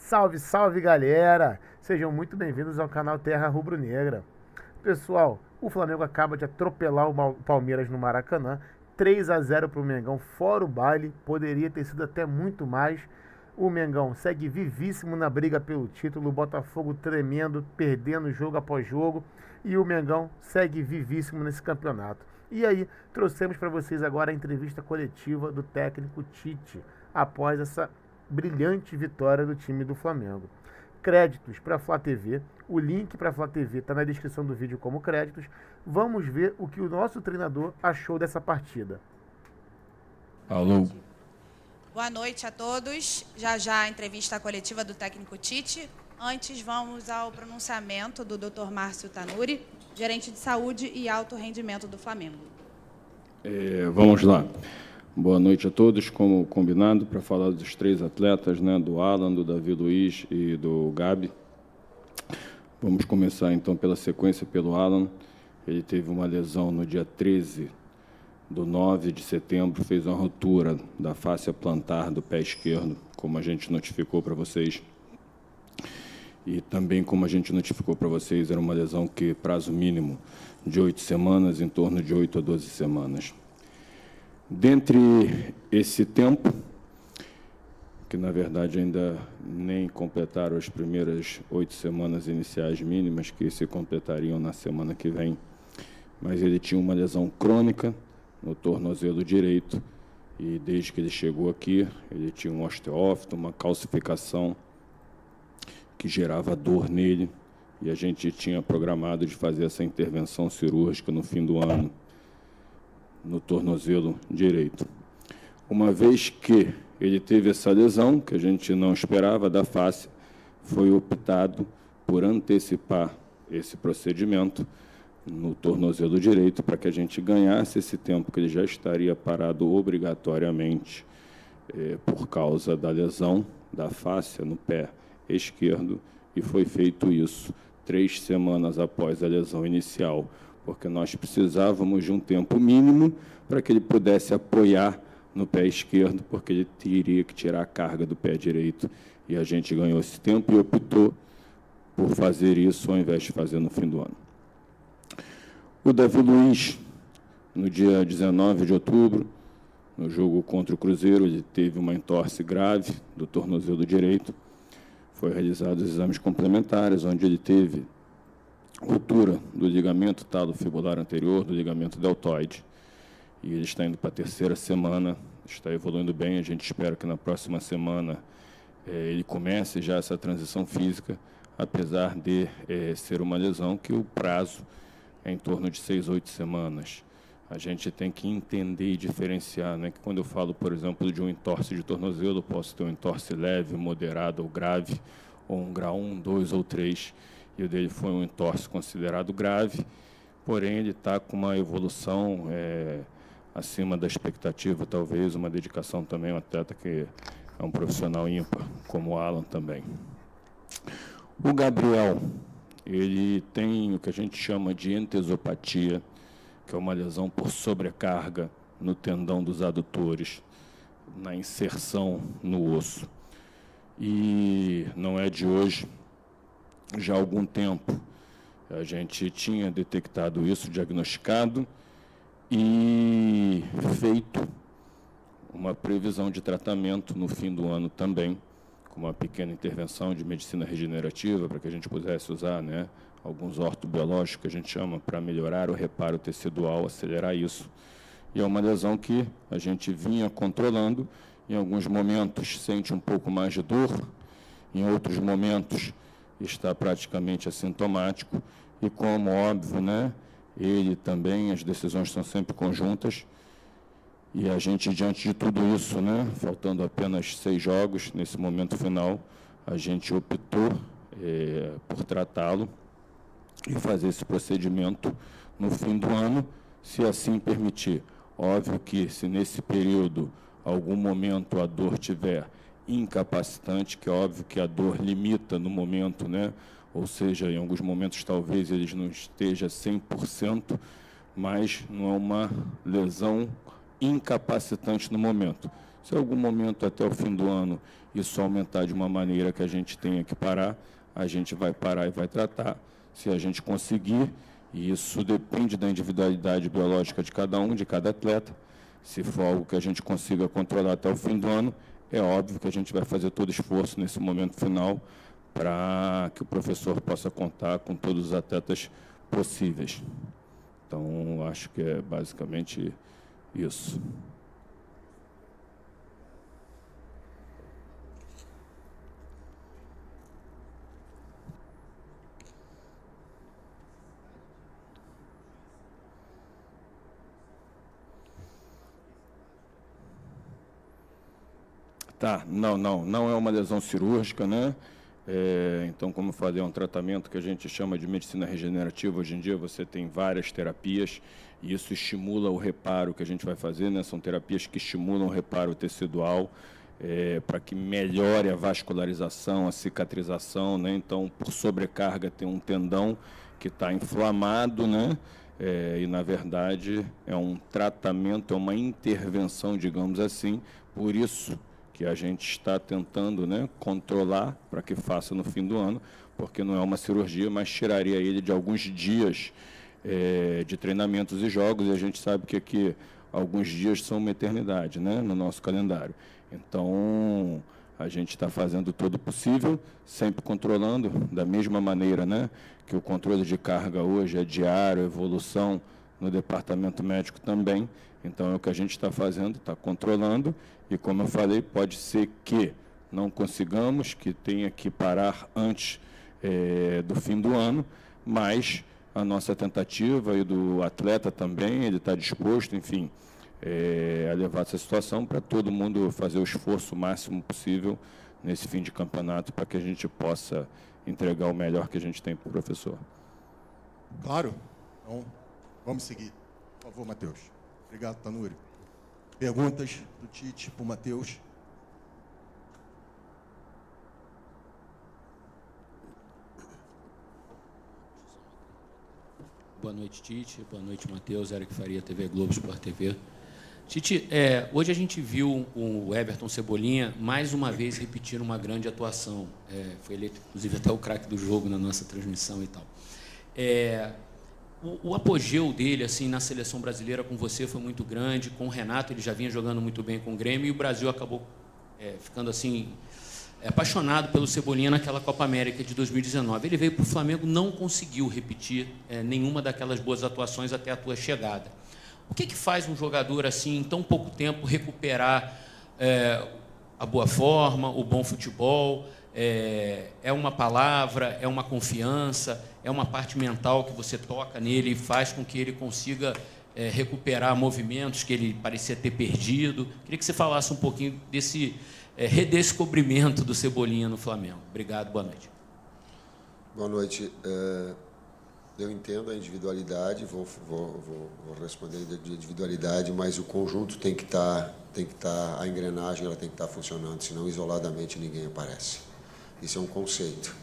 Salve, salve galera! Sejam muito bem-vindos ao canal Terra Rubro-Negra. Pessoal, o Flamengo acaba de atropelar o Palmeiras no Maracanã, 3-0 para o Mengão, fora o baile, poderia ter sido até muito mais. O Mengão segue vivíssimo na briga pelo título, o Botafogo tremendo, perdendo jogo após jogo, e o Mengão segue vivíssimo nesse campeonato. E aí, trouxemos para vocês agora a entrevista coletiva do técnico Tite, após essa brilhante vitória do time do Flamengo. Créditos para a Flá TV, o link para a Flá TV está na descrição do vídeo como créditos. Vamos ver o que o nosso treinador achou dessa partida. Alô. Boa noite a todos. Já a entrevista coletiva do técnico Tite. Antes, vamos ao pronunciamento do Dr. Márcio Tanuri, gerente de saúde e alto rendimento do Flamengo. Vamos lá. Boa noite a todos, como combinado, para falar dos três atletas, né, do Alan, do Davi Luiz e do Gabi. Vamos começar, então, pela sequência, pelo Alan. Ele teve uma lesão no dia 13/9 de setembro, fez uma ruptura da fáscia plantar do pé esquerdo, como a gente notificou para vocês. E também, como a gente notificou para vocês, era uma lesão que prazo mínimo de 8 semanas, em torno de 8 a 12 semanas. Dentre esse tempo, que na verdade ainda nem completaram as primeiras 8 semanas iniciais mínimas, que se completariam na semana que vem, mas ele tinha uma lesão crônica no tornozelo direito, e desde que ele chegou aqui, ele tinha um osteófito, uma calcificação que gerava dor nele, e a gente tinha programado de fazer essa intervenção cirúrgica no fim do ano, no tornozelo direito. Uma vez que ele teve essa lesão, que a gente não esperava, da face, foi optado por antecipar esse procedimento no tornozelo direito, para que a gente ganhasse esse tempo que ele já estaria parado obrigatoriamente por causa da lesão da fáscia no pé esquerdo, e foi feito isso 3 semanas após a lesão inicial, porque nós precisávamos de um tempo mínimo para que ele pudesse apoiar no pé esquerdo, porque ele teria que tirar a carga do pé direito, e a gente ganhou esse tempo e optou por fazer isso ao invés de fazer no fim do ano. O Davi Luiz, no dia 19 de outubro, no jogo contra o Cruzeiro, ele teve uma entorse grave do tornozelo direito. Foi realizados os exames complementares, onde ele teve ruptura do ligamento talo-fibular anterior, do ligamento deltoide. E ele está indo para a 3ª semana, está evoluindo bem. A gente espera que na próxima semana ele comece já essa transição física, apesar de ser uma lesão que o prazo é em torno de 6 a 8 semanas. A gente tem que entender e diferenciar, né? Que quando eu falo, por exemplo, de um entorse de tornozelo, eu posso ter um entorse leve, moderado ou grave, ou um grau 1, 2 ou 3, e o dele foi um entorse considerado grave, porém ele está com uma evolução acima da expectativa, talvez, uma dedicação também, um atleta que é um profissional ímpar, como o Alan também. O Gabriel, ele tem o que a gente chama de entesopatia, que é uma lesão por sobrecarga no tendão dos adutores, na inserção no osso. E não é de hoje, já há algum tempo a gente tinha detectado isso, diagnosticado e feito uma previsão de tratamento no fim do ano também, com uma pequena intervenção de medicina regenerativa, para que a gente pudesse usar, né, alguns ortobiológicos, que a gente chama, para melhorar o reparo tecidual, acelerar isso. E é uma lesão que a gente vinha controlando, em alguns momentos sente um pouco mais de dor, em outros momentos está praticamente assintomático, e como óbvio, né, ele também, as decisões são sempre conjuntas, e a gente, diante de tudo isso, né, faltando apenas 6 jogos, nesse momento final, a gente optou por tratá-lo e fazer esse procedimento no fim do ano, se assim permitir. Óbvio que, se nesse período, algum momento, a dor tiver incapacitante, que é óbvio que a dor limita no momento, né? Ou seja, em alguns momentos talvez ele não esteja 100%, mas não é uma lesão incapacitante no momento. Se em algum momento até o fim do ano isso aumentar de uma maneira que a gente tenha que parar, a gente vai parar e vai tratar. Se a gente conseguir, e isso depende da individualidade biológica de cada um, de cada atleta, se for algo que a gente consiga controlar até o fim do ano, é óbvio que a gente vai fazer todo esforço nesse momento final para que o professor possa contar com todos os atletas possíveis. Então, acho que é basicamente isso. Tá, não é uma lesão cirúrgica, né? Então, como eu falei, é um tratamento que a gente chama de medicina regenerativa. Hoje em dia você tem várias terapias e isso estimula o reparo que a gente vai fazer, né? São terapias que estimulam o reparo tecidual para que melhore a vascularização, a cicatrização, né? Então, por sobrecarga, tem um tendão que está inflamado, né? E, na verdade, é um tratamento, é uma intervenção, digamos assim, por isso que a gente está tentando, né, controlar para que faça no fim do ano, porque não é uma cirurgia, mas tiraria ele de alguns dias de treinamentos e jogos, e a gente sabe que aqui alguns dias são uma eternidade, né, no nosso calendário. Então, a gente está fazendo todo o possível, sempre controlando, da mesma maneira, né, que o controle de carga hoje é diário, evolução no departamento médico também. Então, é o que a gente está fazendo, está controlando, e como eu falei, pode ser que não consigamos, que tenha que parar antes do fim do ano, mas a nossa tentativa e do atleta também, ele está disposto, enfim, a levar essa situação para todo mundo fazer o esforço máximo possível nesse fim de campeonato para que a gente possa entregar o melhor que a gente tem para o professor. Claro. Então, vamos seguir. Por favor, Matheus. Obrigado, Tanuri. Perguntas do Tite para o Matheus. Boa noite, Tite. Boa noite, Matheus. Eric Faria, TV Globo, Sport TV. Tite, hoje a gente viu o Everton Cebolinha mais uma vez repetir uma grande atuação. Foi eleito, inclusive, até o craque do jogo na nossa transmissão e tal. O apogeu dele assim na seleção brasileira com você foi muito grande. Com o Renato, ele já vinha jogando muito bem com o Grêmio, e o Brasil acabou ficando assim apaixonado pelo Cebolinha naquela Copa América de 2019. Ele veio para o Flamengo, não conseguiu repetir nenhuma daquelas boas atuações até a tua chegada. O que faz um jogador assim, em tão pouco tempo, recuperar a boa forma, o bom futebol? É uma palavra, é uma confiança, é uma parte mental que você toca nele e faz com que ele consiga recuperar movimentos que ele parecia ter perdido? Queria que você falasse um pouquinho desse redescobrimento do Cebolinha no Flamengo. Obrigado, boa noite. Boa noite. Eu entendo a individualidade, vou responder de individualidade, mas o conjunto tem que estar, a engrenagem ela tem que estar funcionando, senão isoladamente ninguém aparece. Isso é um conceito.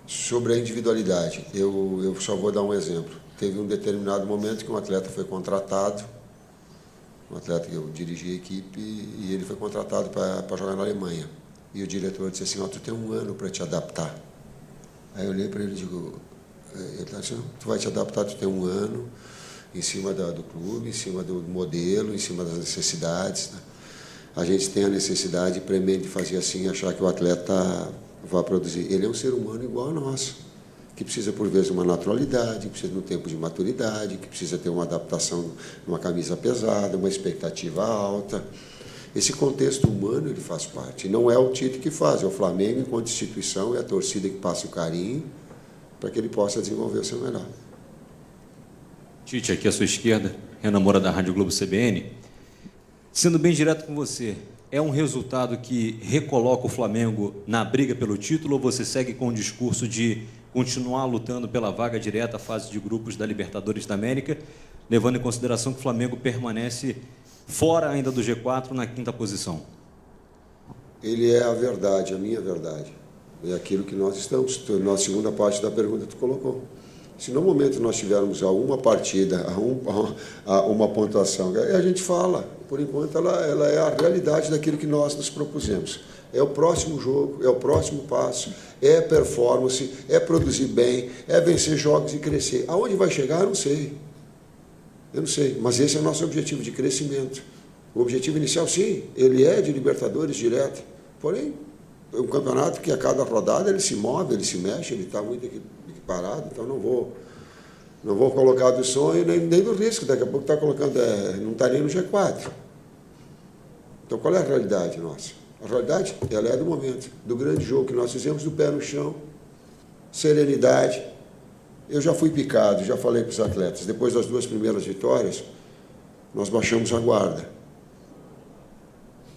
Sobre a individualidade, eu só vou dar um exemplo. Teve um determinado momento que um atleta foi contratado, um atleta que eu dirigi a equipe, e ele foi contratado para jogar na Alemanha. E o diretor disse assim: tu tem um ano para te adaptar. Aí eu olhei para ele e digo, ele disse, tu vai te adaptar, tu tem um ano, em cima do clube, em cima do modelo, em cima das necessidades. Né? A gente tem a necessidade premente de fazer assim, achar que o atleta vai produzir. Ele é um ser humano igual a nós, que precisa, por vezes, de uma naturalidade, que precisa de um tempo de maturidade, que precisa ter uma adaptação numa camisa pesada, uma expectativa alta. Esse contexto humano, ele faz parte. Não é o Tite que faz, é o Flamengo enquanto instituição, é a torcida que passa o carinho para que ele possa desenvolver o seu melhor. Tite, aqui à sua esquerda, Renan Moura da Rádio Globo CBN. Sendo bem direto com você, é um resultado que recoloca o Flamengo na briga pelo título, ou você segue com o discurso de continuar lutando pela vaga direta à fase de grupos da Libertadores da América, levando em consideração que o Flamengo permanece fora ainda do G4, na 5ª posição? Ele é a verdade, a minha verdade. É aquilo que nós estamos. Na segunda parte da pergunta tu colocou. Se no momento nós tivermos uma partida, uma pontuação, a gente fala, por enquanto ela é a realidade daquilo que nós nos propusemos. É o próximo jogo, é o próximo passo, é performance, é produzir bem, é vencer jogos e crescer. Aonde vai chegar, eu não sei. Eu não sei, mas esse é o nosso objetivo de crescimento. O objetivo inicial, sim, ele é de Libertadores direto. Porém, é um campeonato que a cada rodada ele se move, ele se mexe, ele está muito equiparado, então não vou colocar do sonho nem do risco. Daqui a pouco está colocando, não está nem no G4. Então qual é a realidade nossa? A realidade, ela é do momento, do grande jogo que nós fizemos, do pé no chão, serenidade. Eu já fui picado, já falei para os atletas, depois das 2 primeiras vitórias, nós baixamos a guarda.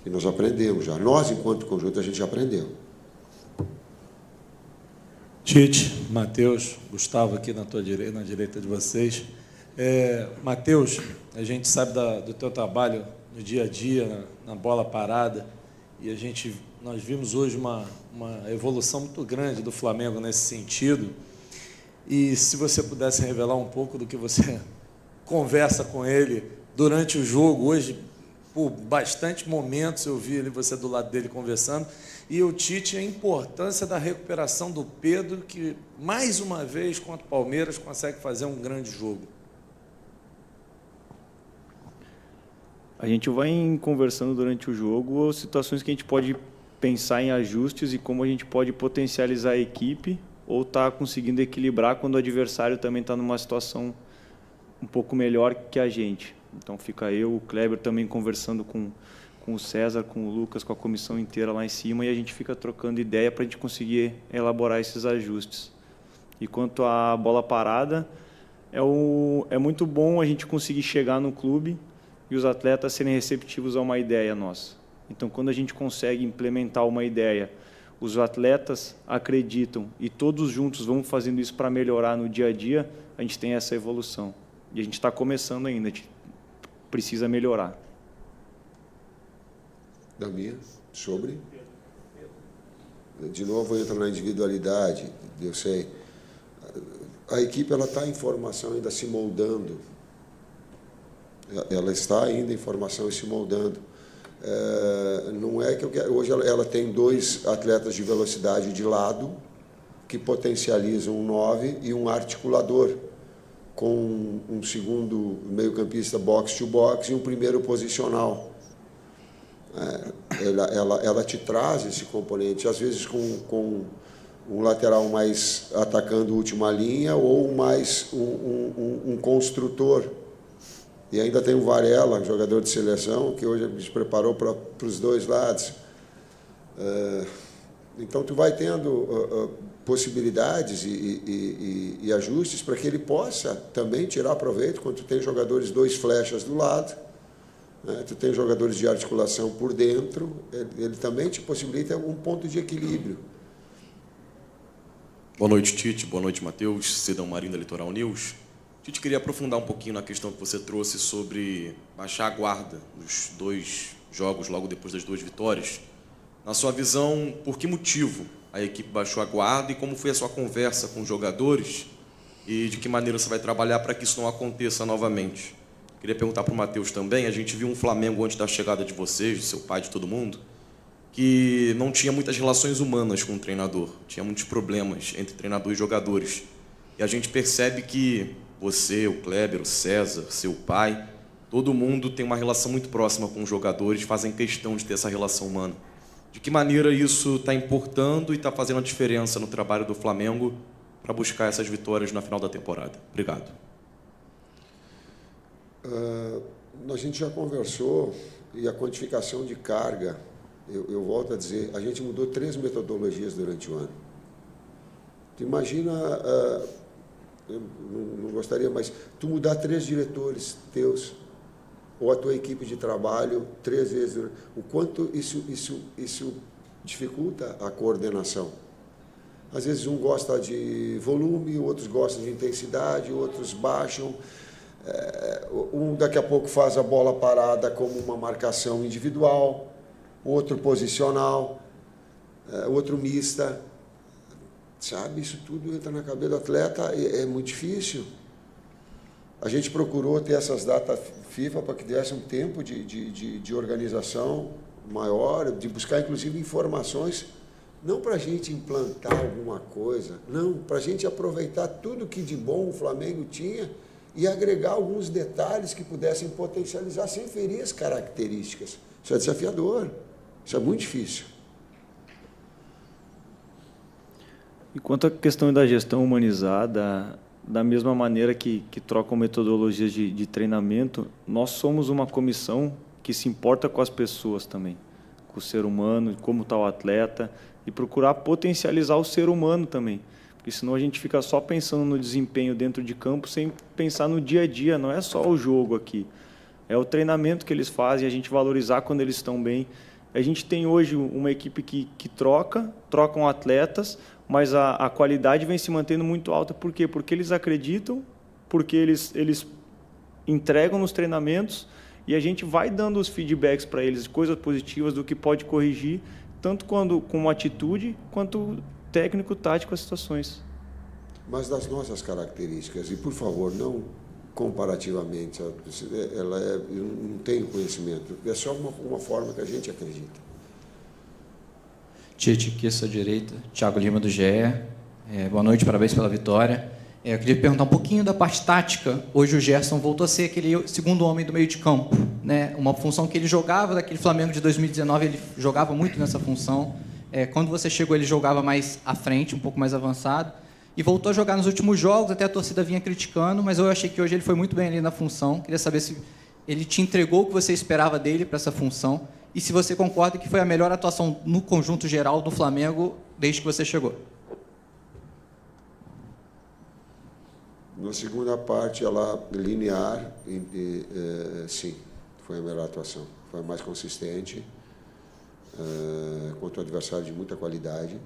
E nós aprendemos já. Nós, enquanto conjunto, a gente aprendeu. Tite, Matheus, Gustavo aqui na direita de vocês. Matheus, a gente sabe do teu trabalho no dia a dia, na bola parada, e nós vimos hoje uma evolução muito grande do Flamengo nesse sentido. E se você pudesse revelar um pouco do que você conversa com ele durante o jogo, hoje, por bastante momentos eu vi você do lado dele conversando, e o Tite, a importância da recuperação do Pedro, que mais uma vez contra o Palmeiras consegue fazer um grande jogo. A gente vai conversando durante o jogo situações que a gente pode pensar em ajustes e como a gente pode potencializar a equipe ou estar conseguindo equilibrar quando o adversário também está numa situação um pouco melhor que a gente. Então fica eu, o Kleber também conversando com o César, com o Lucas, com a comissão inteira lá em cima, e a gente fica trocando ideia para a gente conseguir elaborar esses ajustes. E quanto à bola parada, é muito bom a gente conseguir chegar no clube e os atletas serem receptivos a uma ideia nossa. Então, quando a gente consegue implementar uma ideia, os atletas acreditam e todos juntos vamos fazendo isso para melhorar no dia a dia, a gente tem essa evolução. E a gente está começando ainda, a gente precisa melhorar. Da minha, sobre? De novo, entra na individualidade, eu sei. A equipe está em formação, ainda se moldando. Ela está ainda em formação e se moldando. Não é que eu quero. Hoje ela tem 2 atletas de velocidade de lado que potencializam um 9 e um articulador, com um segundo meio-campista box-to-box e um primeiro posicional. Ela te traz esse componente, às vezes com um lateral mais atacando a última linha ou mais um construtor. E ainda tem o Varela, um jogador de seleção, que hoje se preparou para os 2 lados. Então, tu vai tendo possibilidades e ajustes para que ele possa também tirar proveito quando tu tem jogadores 2 flechas do lado, né? Tu tem jogadores de articulação por dentro, ele também te possibilita um ponto de equilíbrio. Boa noite, Tite. Boa noite, Matheus. Cidão Marinho da Litoral News. Tite, queria aprofundar um pouquinho na questão que você trouxe sobre baixar a guarda nos 2 jogos logo depois das 2 vitórias. Na sua visão, por que motivo a equipe baixou a guarda e como foi a sua conversa com os jogadores e de que maneira você vai trabalhar para que isso não aconteça novamente? Queria perguntar para o Matheus também, a gente viu um Flamengo antes da chegada de vocês, de seu pai, de todo mundo, que não tinha muitas relações humanas com o treinador, tinha muitos problemas entre treinador e jogadores. E a gente percebe que você, o Kleber, o César, seu pai, todo mundo tem uma relação muito próxima com os jogadores, fazem questão de ter essa relação humana. De que maneira isso está importando e está fazendo a diferença no trabalho do Flamengo para buscar essas vitórias na final da temporada? Obrigado. A gente já conversou, e a quantificação de carga, eu volto a dizer, a gente mudou 3 metodologias durante o ano. Tu imagina, eu não gostaria, mas tu mudar 3 diretores teus, ou a tua equipe de trabalho 3 vezes, o quanto isso dificulta a coordenação. Às vezes um gosta de volume, outros gostam de intensidade, outros baixam. Um daqui a pouco faz a bola parada como uma marcação individual, outro posicional, outro mista. sabe? Isso tudo entra na cabeça do atleta, é muito difícil. A gente procurou ter essas datas FIFA para que desse um tempo de organização maior, de buscar, inclusive, informações, não para a gente implantar alguma coisa, não, para a gente aproveitar tudo que de bom o Flamengo tinha e agregar alguns detalhes que pudessem potencializar sem ferir as características. Isso é desafiador, isso é muito difícil. E quanto à questão da gestão humanizada, da mesma maneira que trocam metodologias de treinamento, nós somos uma comissão que se importa com as pessoas também, com o ser humano, como está o atleta, e procurar potencializar o ser humano também. Porque senão a gente fica só pensando no desempenho dentro de campo sem pensar no dia a dia, não é só o jogo aqui. É o treinamento que eles fazem, a gente valorizar quando eles estão bem. A gente tem hoje uma equipe que trocam atletas, mas a qualidade vem se mantendo muito alta. Por quê? Porque eles acreditam, porque eles entregam nos treinamentos e a gente vai dando os feedbacks para eles, coisas positivas do que pode corrigir, tanto com atitude quanto técnico, tático, as situações. Mas das nossas características, e por favor, não comparativamente, eu não tenho conhecimento, é só uma forma que a gente acredita. Tite, aqui à sua direita, Thiago Lima do GE. Boa noite, parabéns pela vitória. Eu queria perguntar um pouquinho da parte tática. Hoje o Gerson voltou a ser aquele segundo homem do meio de campo, né? Uma função que ele jogava, daquele Flamengo de 2019, ele jogava muito nessa função. Quando você chegou, ele jogava mais à frente, um pouco mais avançado, e voltou a jogar nos últimos jogos, até a torcida vinha criticando, mas eu achei que hoje ele foi muito bem ali na função. Queria saber se ele te entregou o que você esperava dele para essa função, e se você concorda que foi a melhor atuação no conjunto geral do Flamengo desde que você chegou. Na segunda parte, ela linear, sim, foi a melhor atuação. Foi a mais consistente, contra um adversário de muita qualidade,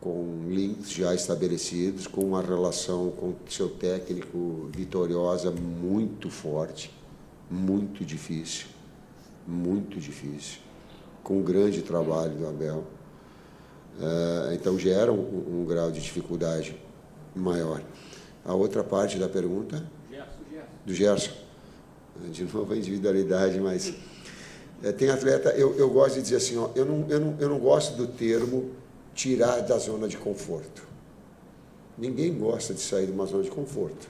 com links já estabelecidos, com uma relação com seu técnico vitoriosa muito forte, muito difícil, com um grande trabalho do Abel. Então gera um grau de dificuldade maior. A outra parte da pergunta? Do Gerson. De novo a individualidade, mas tem atleta, eu gosto de dizer assim, ó, eu não gosto do termo tirar da zona de conforto. Ninguém gosta de sair de uma zona de conforto.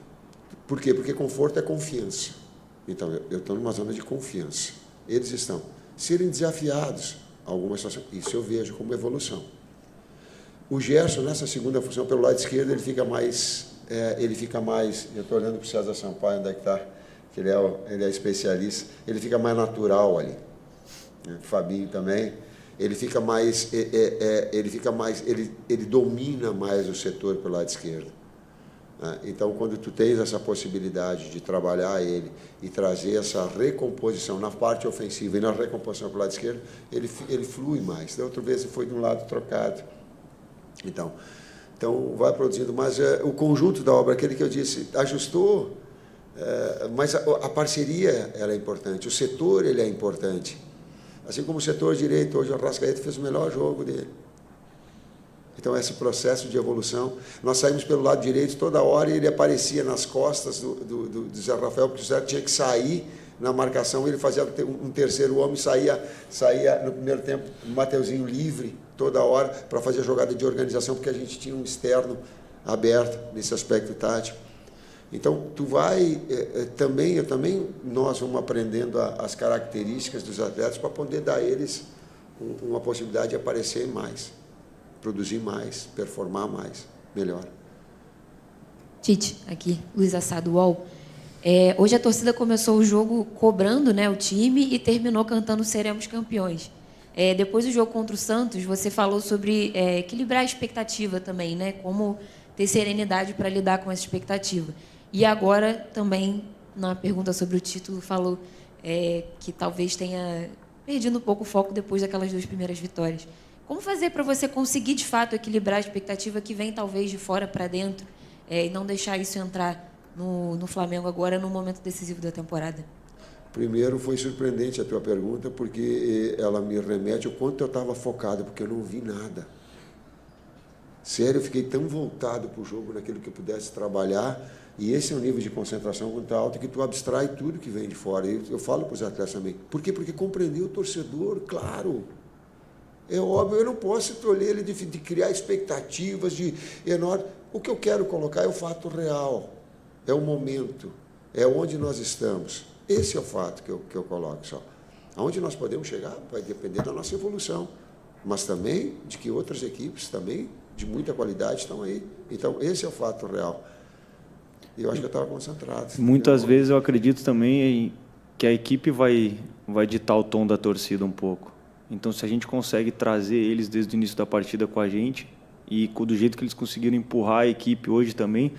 Por quê? Porque conforto é confiança. Então, eu estou numa zona de confiança. Eles estão. Serem desafiados a alguma situação, isso eu vejo como evolução. O Gerson, nessa segunda função, pelo lado esquerdo, ele fica mais, eu estou olhando para o César Sampaio, onde é que está, que ele é especialista, ele fica mais natural ali. O Fabinho também, ele domina mais o setor pelo lado esquerdo. Então, quando tu tens essa possibilidade de trabalhar ele e trazer essa recomposição na parte ofensiva e na recomposição pelo lado esquerdo, ele flui mais. Da outra vez ele foi de um lado trocado. Então vai produzindo. Mas o conjunto da obra, aquele que eu disse, ajustou, mas a parceria ela é importante, o setor ele é importante. Assim como o setor direito, hoje o Arrascaeta fez o melhor jogo dele. Então, esse processo de evolução, nós saímos pelo lado direito toda hora e ele aparecia nas costas do Zé Rafael, porque o Zé tinha que sair na marcação, ele fazia um terceiro homem, saía no primeiro tempo, o Mateuzinho livre toda hora para fazer a jogada de organização, porque a gente tinha um externo aberto nesse aspecto tático. Então, nós vamos aprendendo as características dos atletas para poder dar a eles uma possibilidade de aparecer mais, produzir mais, performar mais, melhor. Tite, aqui, Luiz Assado, UOL. Hoje a torcida começou o jogo cobrando, né, o time e terminou cantando "Seremos campeões". Depois do jogo contra o Santos, você falou sobre equilibrar a expectativa também, né, como ter serenidade para lidar com essa expectativa. E agora também, na pergunta sobre o título, falou que talvez tenha perdido um pouco o foco depois daquelas 2 primeiras vitórias. Como fazer para você conseguir, de fato, equilibrar a expectativa que vem, talvez, de fora para dentro e não deixar isso entrar no Flamengo agora, no momento decisivo da temporada? Primeiro, foi surpreendente a tua pergunta, porque ela me remete ao quanto eu estava focado, porque eu não vi nada. Sério, eu fiquei tão voltado para o jogo, naquilo que eu pudesse trabalhar, e esse é um nível de concentração muito alto que tu abstrai tudo que vem de fora. E eu falo para os atletas também. Por quê? Porque compreender o torcedor, claro. É óbvio, eu não posso tolher ele de criar expectativas de enorme. O que eu quero colocar é o fato real, é o momento, é onde nós estamos. Esse é o fato que eu coloco só. Aonde nós podemos chegar vai depender da nossa evolução, mas também de que outras equipes também de muita qualidade estão aí. Então, esse é o fato real. E eu acho que eu estava concentrado. Muitas vezes eu acredito também que a equipe vai ditar o tom da torcida um pouco. Então, se a gente consegue trazer eles desde o início da partida com a gente e do jeito que eles conseguiram empurrar a equipe hoje também,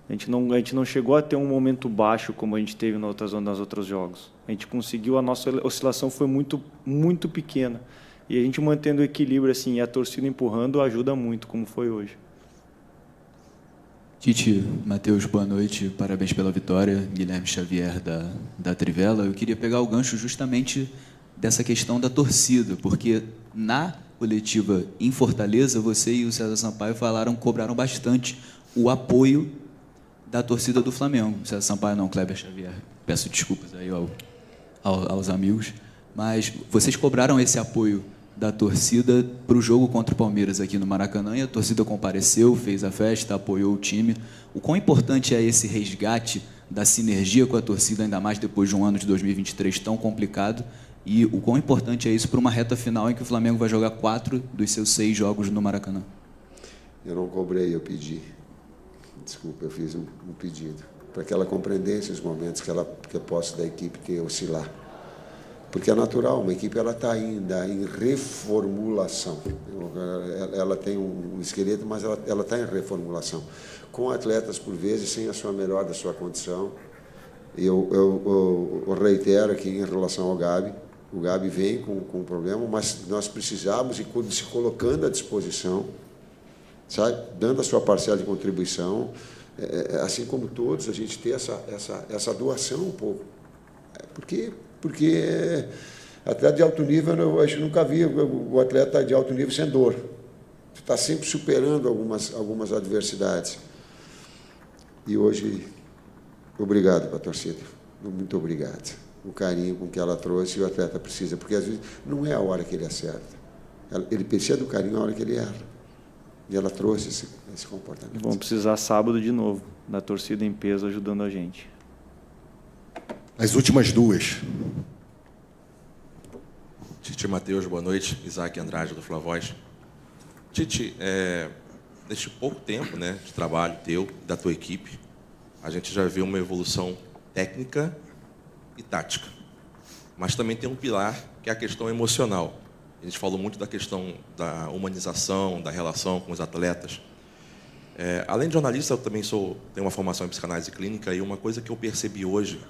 a gente não chegou a ter um momento baixo como a gente teve nas outros jogos. A gente conseguiu, a nossa oscilação foi muito, muito pequena. E a gente mantendo o equilíbrio assim, e a torcida empurrando ajuda muito, como foi hoje. Tite, Matheus, boa noite, parabéns pela vitória. Guilherme Xavier da Trivela. Eu queria pegar o gancho justamente dessa questão da torcida, porque na coletiva em Fortaleza, você e o César Sampaio cobraram bastante o apoio da torcida do Flamengo. César Sampaio não, Kleber Xavier. Peço desculpas aí aos amigos, mas vocês cobraram esse apoio da torcida para o jogo contra o Palmeiras aqui no Maracanã, e a torcida compareceu, fez a festa, apoiou o time. O quão importante é esse resgate da sinergia com a torcida, ainda mais depois de um ano de 2023 tão complicado, e o quão importante é isso para uma reta final em que o Flamengo vai jogar 4 dos seus 6 jogos no Maracanã? Eu não cobrei, eu pedi. Desculpa, eu fiz um pedido, para que ela compreendesse os momentos que a posse da equipe ter oscilar. Porque é natural, uma equipe está ainda em reformulação. Ela tem um esqueleto, mas ela está em reformulação. Com atletas, por vezes, sem a sua melhor da sua condição. Eu reitero aqui em relação ao Gabi. O Gabi vem com um problema, mas nós precisamos, e se colocando à disposição, sabe? Dando a sua parcela de contribuição, assim como todos, a gente ter essa doação um pouco. Porque atleta de alto nível, eu acho que nunca vi o atleta de alto nível sem dor. Você está sempre superando algumas adversidades. E hoje, obrigado para a torcida. Muito obrigado. O carinho com que ela trouxe, o atleta precisa, porque às vezes não é a hora que ele acerta. Ele precisa do carinho na hora que ele erra. E ela trouxe esse comportamento. E vamos precisar sábado de novo, da torcida em peso ajudando a gente. As últimas duas. Tite, Matheus, boa noite. Isaac Andrade, do Flavoz. Tite, neste pouco tempo, né, de trabalho teu, da tua equipe, a gente já viu uma evolução técnica e tática. Mas também tem um pilar, que é a questão emocional. A gente falou muito da questão da humanização, da relação com os atletas. Além de jornalista, eu também tenho uma formação em psicanálise clínica, e uma coisa que eu percebi hoje,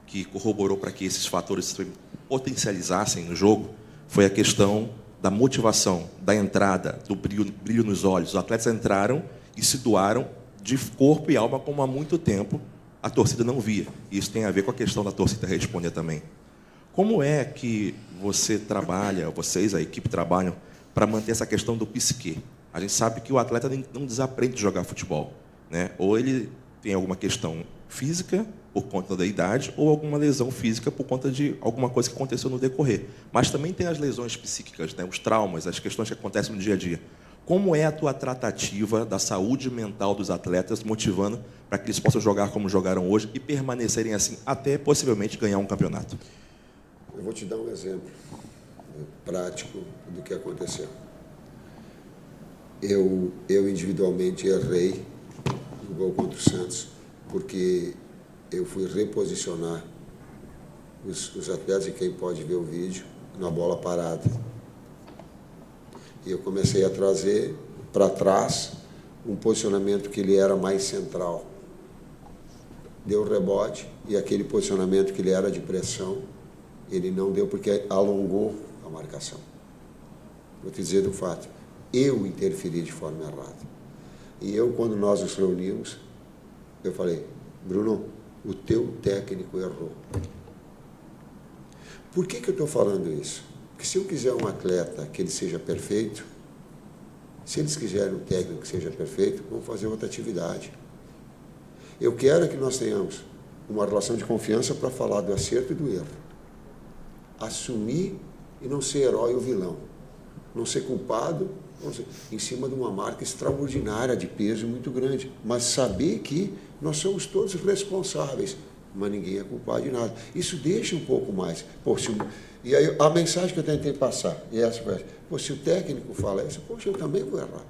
que corroborou para que esses fatores se potencializassem no jogo, foi a questão da motivação, da entrada, do brilho nos olhos. Os atletas entraram e se doaram de corpo e alma, como há muito tempo a torcida não via. E isso tem a ver com a questão da torcida responder também. Como é que você trabalha, vocês, a equipe, trabalham para manter essa questão do psique? A gente sabe que o atleta não desaprende a jogar futebol, né? Ou ele tem alguma questão física por conta da idade, ou alguma lesão física por conta de alguma coisa que aconteceu no decorrer. Mas também tem as lesões psíquicas, né? Os traumas, as questões que acontecem no dia a dia. Como é a tua tratativa da saúde mental dos atletas, motivando para que eles possam jogar como jogaram hoje e permanecerem assim até possivelmente ganhar um campeonato? Eu vou te dar um exemplo prático do que aconteceu. Eu individualmente errei no gol contra o Santos, porque eu fui reposicionar os atletas, e quem pode ver o vídeo, na bola parada. E eu comecei a trazer para trás um posicionamento que ele era mais central. Deu rebote, e aquele posicionamento que ele era de pressão, ele não deu porque alongou a marcação. Vou te dizer do fato, eu interferi de forma errada. E quando nós nos reunimos, eu falei, Bruno, o teu técnico errou. Por que eu estou falando isso? Porque se eu quiser um atleta que ele seja perfeito, Se eles quiserem um técnico que seja perfeito, vamos fazer outra atividade. Eu quero que nós tenhamos uma relação de confiança para falar do acerto e do erro. Assumir e não ser herói ou vilão. Não ser culpado, em cima de uma marca extraordinária de peso muito grande. Mas saber que nós somos todos responsáveis, mas ninguém é culpado de nada. Isso deixa um pouco mais. E aí a mensagem que eu tentei passar, e essa foi, se o técnico fala isso, poxa, eu também vou errar.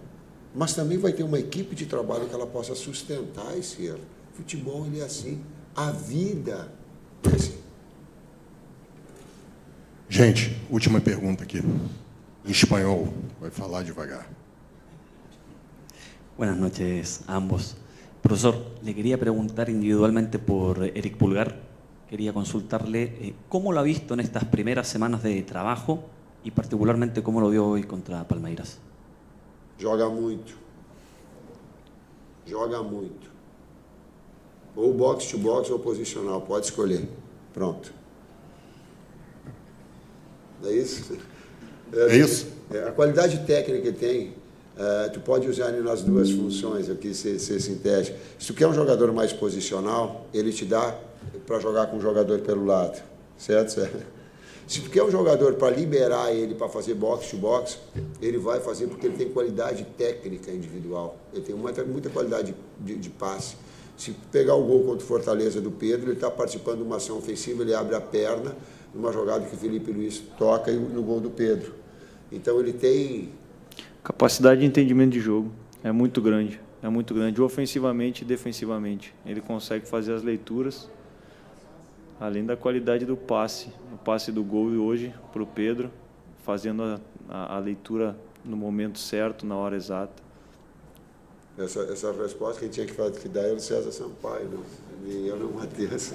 Mas também vai ter uma equipe de trabalho que ela possa sustentar esse erro. Futebol, ele é assim. A vida é assim. Gente, última pergunta aqui. Em espanhol, vai falar devagar. Buenas noches a ambos. Profesor, le quería preguntar individualmente por Eric Pulgar. Quería consultarle cómo lo ha visto en estas primeras semanas de trabajo y particularmente cómo lo vio hoy contra Palmeiras. Joga muito. Joga muito. Ou box to box ou posicional, pode escolher. Pronto. É isso? É isso? A qualidade técnica que tem, tu pode usar ele nas duas funções aqui, ser sintético. Se tu quer um jogador mais posicional, ele te dá para jogar com um jogador pelo lado, certo? Se tu quer um jogador para liberar ele para fazer box to box, ele vai fazer porque ele tem qualidade técnica individual, ele tem muita qualidade de passe. Se pegar o gol contra o Fortaleza do Pedro, ele está participando de uma ação ofensiva, ele abre a perna, numa jogada que o Felipe Luiz toca e no gol do Pedro. Então ele tem... Capacidade de entendimento de jogo é muito grande, ofensivamente e defensivamente. Ele consegue fazer as leituras, além da qualidade do passe, o passe do gol hoje para o Pedro, fazendo a leitura no momento certo, na hora exata. Essa resposta quem tinha que dar era o César Sampaio, e eu não Matheus.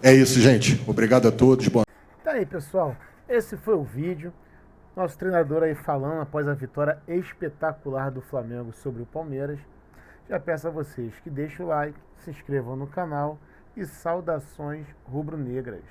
É isso, gente. Obrigado a todos. Boa... Tá aí, pessoal. Esse foi o vídeo. Nosso treinador aí falando após a vitória espetacular do Flamengo sobre o Palmeiras. Já peço a vocês que deixem o like, se inscrevam no canal e saudações rubro-negras.